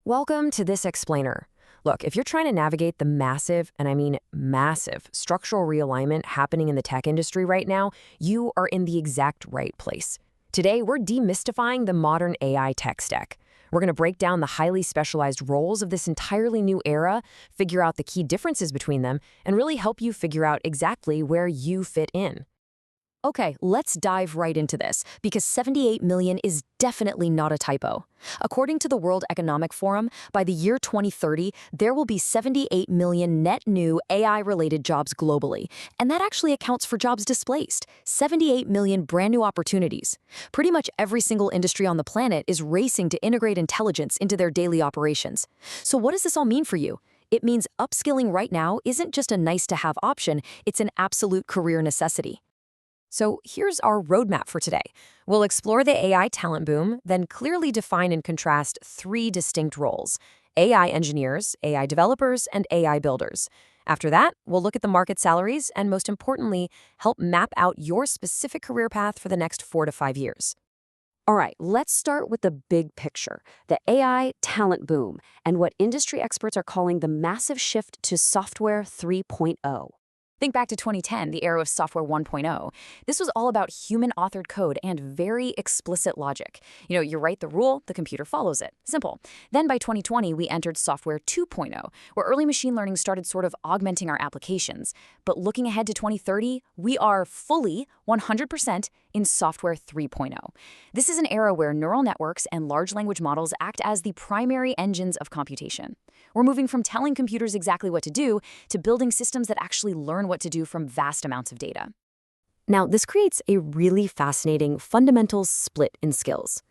Welcome to this explainer. Look, if you're trying to navigate the massive, and I mean massive, structural realignment happening in the tech industry right now, you are in the exact right place. Today, we're demystifying the modern AI tech stack. We're going to break down the highly specialized roles of this entirely new era, figure out the key differences between them, and really help you figure out exactly where you fit in. Okay, let's dive right into this, because 78 million is definitely not a typo. According to the World Economic Forum, by the year 2030, there will be 78 million net new AI-related jobs globally, and that actually accounts for jobs displaced. 78 million brand new opportunities. Pretty much every single industry on the planet is racing to integrate intelligence into their daily operations. So what does this all mean for you? It means upskilling right now isn't just a nice-to-have option, it's an absolute career necessity. So here's our roadmap for today. We'll explore the AI talent boom, then clearly define and contrast three distinct roles: AI engineers, AI developers, and AI builders. After that, we'll look at the market salaries and, most importantly, help map out your specific career path for the next 4 to 5 years. All right, let's start with the big picture, the AI talent boom, and what industry experts are calling the massive shift to software 3.0. Think back to 2010, the era of software 1.0. This was all about human-authored code and very explicit logic. You write the rule, the computer follows it. Simple. Then by 2020, we entered software 2.0, where early machine learning started sort of augmenting our applications. But looking ahead to 2030, we are fully 100% in software 3.0. This is an era where neural networks and large language models act as the primary engines of computation. We're moving from telling computers exactly what to do to building systems that actually learn what to do from vast amounts of data. Now, this creates a really fascinating fundamental split in skills.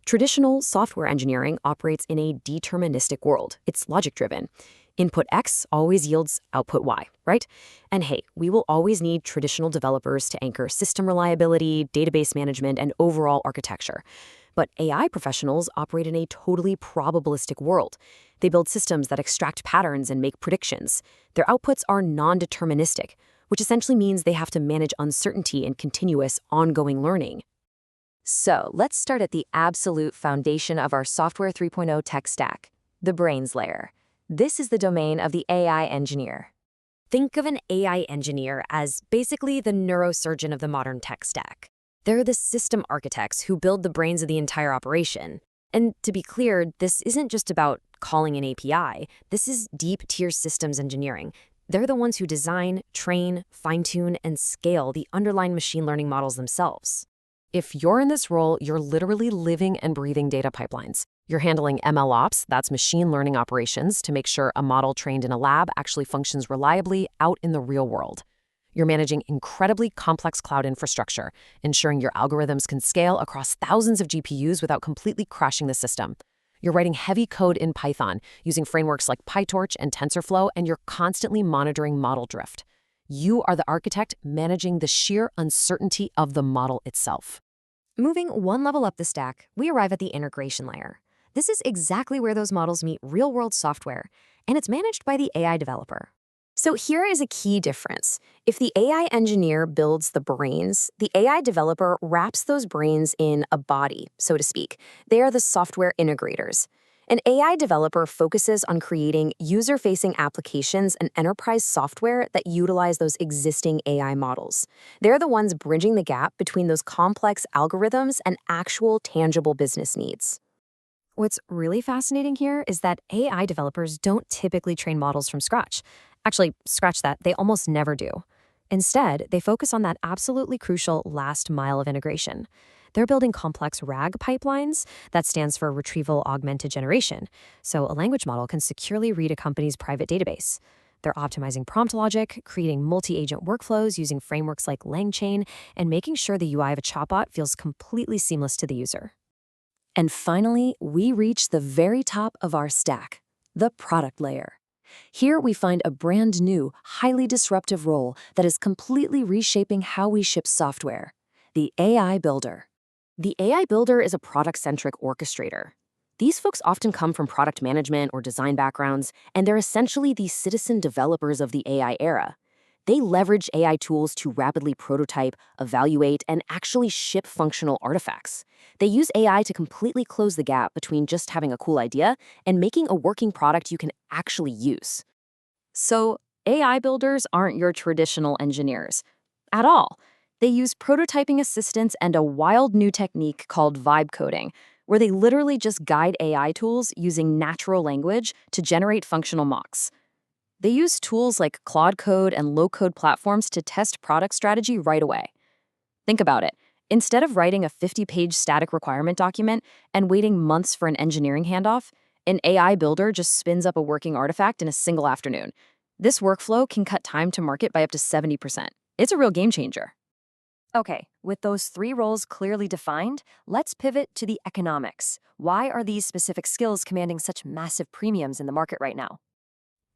Traditional software engineering operates in a deterministic world. It's logic-driven. Input X always yields output Y, right? And hey, we will always need traditional developers to anchor system reliability, database management, and overall architecture. But AI professionals operate in a totally probabilistic world. They build systems that extract patterns and make predictions. Their outputs are non-deterministic, which essentially means they have to manage uncertainty and continuous, ongoing learning. So let's start at the absolute foundation of our software 3.0 tech stack, the brains layer. This is the domain of the AI engineer. Think of an AI engineer as basically the neurosurgeon of the modern tech stack. They're the system architects who build the brains of the entire operation. And to be clear, this isn't just about calling an API. This is deep-tier systems engineering. They're the ones who design, train, fine-tune, and scale the underlying machine learning models themselves. If you're in this role, you're literally living and breathing data pipelines. You're handling ML ops, that's machine learning operations, to make sure a model trained in a lab actually functions reliably out in the real world. You're managing incredibly complex cloud infrastructure, ensuring your algorithms can scale across thousands of GPUs without completely crashing the system. You're writing heavy code in Python, using frameworks like PyTorch and TensorFlow, and you're constantly monitoring model drift. You are the architect managing the sheer uncertainty of the model itself. Moving one level up the stack, we arrive at the integration layer. This is exactly where those models meet real-world software, and it's managed by the AI developer. So here is a key difference. If the AI engineer builds the brains, the AI developer wraps those brains in a body, so to speak. They are the software integrators. An AI developer focuses on creating user-facing applications and enterprise software that utilize those existing AI models. They're the ones bridging the gap between those complex algorithms and actual tangible business needs. What's really fascinating here is that AI developers don't typically train models from scratch. Actually, scratch that, they almost never do. Instead, they focus on that absolutely crucial last mile of integration. They're building complex RAG pipelines, that stands for Retrieval Augmented Generation, so a language model can securely read a company's private database. They're optimizing prompt logic, creating multi-agent workflows using frameworks like LangChain, and making sure the UI of a chatbot feels completely seamless to the user. And finally, we reach the very top of our stack, the product layer. Here we find a brand new, highly disruptive role that is completely reshaping how we ship software: the AI builder. The AI builder is a product-centric orchestrator. These folks often come from product management or design backgrounds, and they're essentially the citizen developers of the AI era. They leverage AI tools to rapidly prototype, evaluate, and actually ship functional artifacts. They use AI to completely close the gap between just having a cool idea and making a working product you can actually use. So, AI builders aren't your traditional engineers at all. They use prototyping assistants and a wild new technique called vibe coding, where they literally just guide AI tools using natural language to generate functional mocks. They use tools like Claude Code and low-code platforms to test product strategy right away. Think about it. Instead of writing a 50-page static requirement document and waiting months for an engineering handoff, an AI builder just spins up a working artifact in a single afternoon. This workflow can cut time to market by up to 70%. It's a real game changer. Okay, with those three roles clearly defined, let's pivot to the economics. Why are these specific skills commanding such massive premiums in the market right now?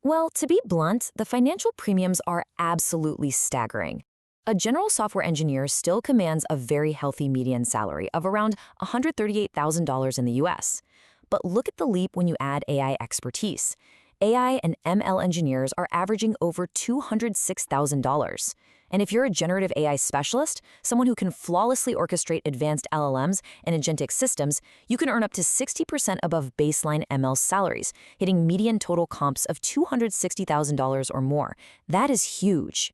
Well, to be blunt, the financial premiums are absolutely staggering. A general software engineer still commands a very healthy median salary of around $138,000 in the US. But look at the leap when you add AI expertise. AI and ML engineers are averaging over $206,000. And if you're a generative AI specialist, someone who can flawlessly orchestrate advanced LLMs and agentic systems, you can earn up to 60% above baseline ML salaries, hitting median total comps of $260,000 or more. That is huge.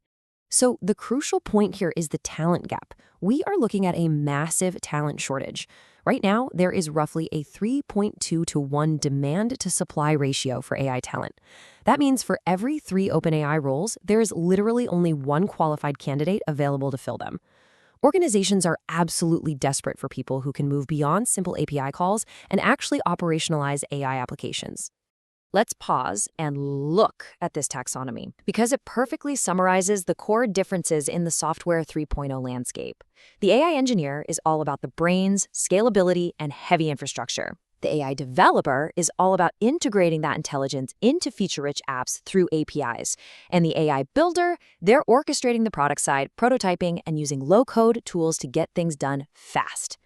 So the crucial point here is the talent gap. We are looking at a massive talent shortage. Right now, there is roughly a 3.2 to 1 demand to supply ratio for AI talent. That means for every 3 OpenAI roles, there is literally only 1 qualified candidate available to fill them. Organizations are absolutely desperate for people who can move beyond simple API calls and actually operationalize AI applications. Let's pause and look at this taxonomy because it perfectly summarizes the core differences in the software 3.0 landscape. The AI engineer is all about the brains, scalability, and heavy infrastructure. The AI developer is all about integrating that intelligence into feature-rich apps through APIs. And the AI builder, they're orchestrating the product side, prototyping, and using low-code tools to get things done fast.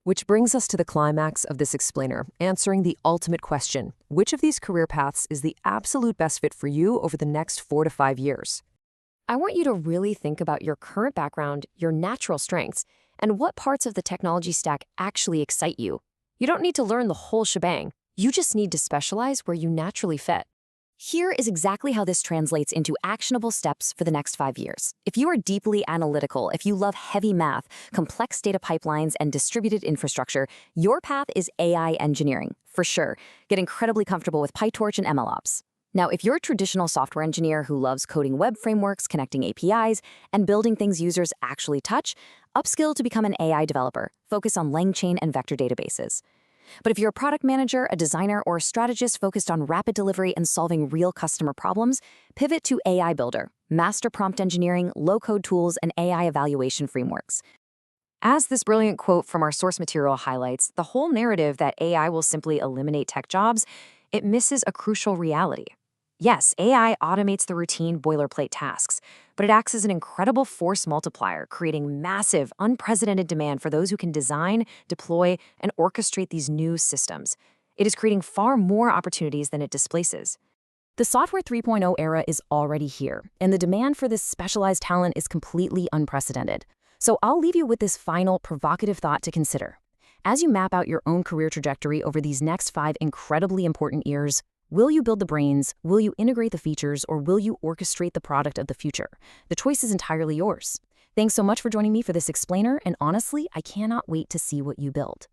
Which brings us to the climax of this explainer, answering the ultimate question: which of these career paths is the absolute best fit for you over the next 4 to 5 years? I want you to really think about your current background, your natural strengths, and what parts of the technology stack actually excite you. You don't need to learn the whole shebang. You just need to specialize where you naturally fit. Here is exactly how this translates into actionable steps for the next 5 years. If you are deeply analytical, if you love heavy math, complex data pipelines, and distributed infrastructure, your path is AI engineering, for sure. Get incredibly comfortable with PyTorch and MLOps. Now, if you're a traditional software engineer who loves coding web frameworks, connecting APIs, and building things users actually touch, upskill to become an AI developer. Focus on LangChain and vector databases. But if you're a product manager, a designer, or a strategist focused on rapid delivery and solving real customer problems, pivot to AI Builder, master prompt engineering, low-code tools, and AI evaluation frameworks. As this brilliant quote from our source material highlights, the whole narrative that AI will simply eliminate tech jobs, it misses a crucial reality. Yes, AI automates the routine boilerplate tasks, but it acts as an incredible force multiplier, creating massive, unprecedented demand for those who can design, deploy, and orchestrate these new systems. It is creating far more opportunities than it displaces. The Software 3.0 era is already here, and the demand for this specialized talent is completely unprecedented. So I'll leave you with this final provocative thought to consider. As you map out your own career trajectory over these next 5 incredibly important years, will you build the brains, will you integrate the features, or will you orchestrate the product of the future? The choice is entirely yours. Thanks so much for joining me for this explainer, and honestly, I cannot wait to see what you build.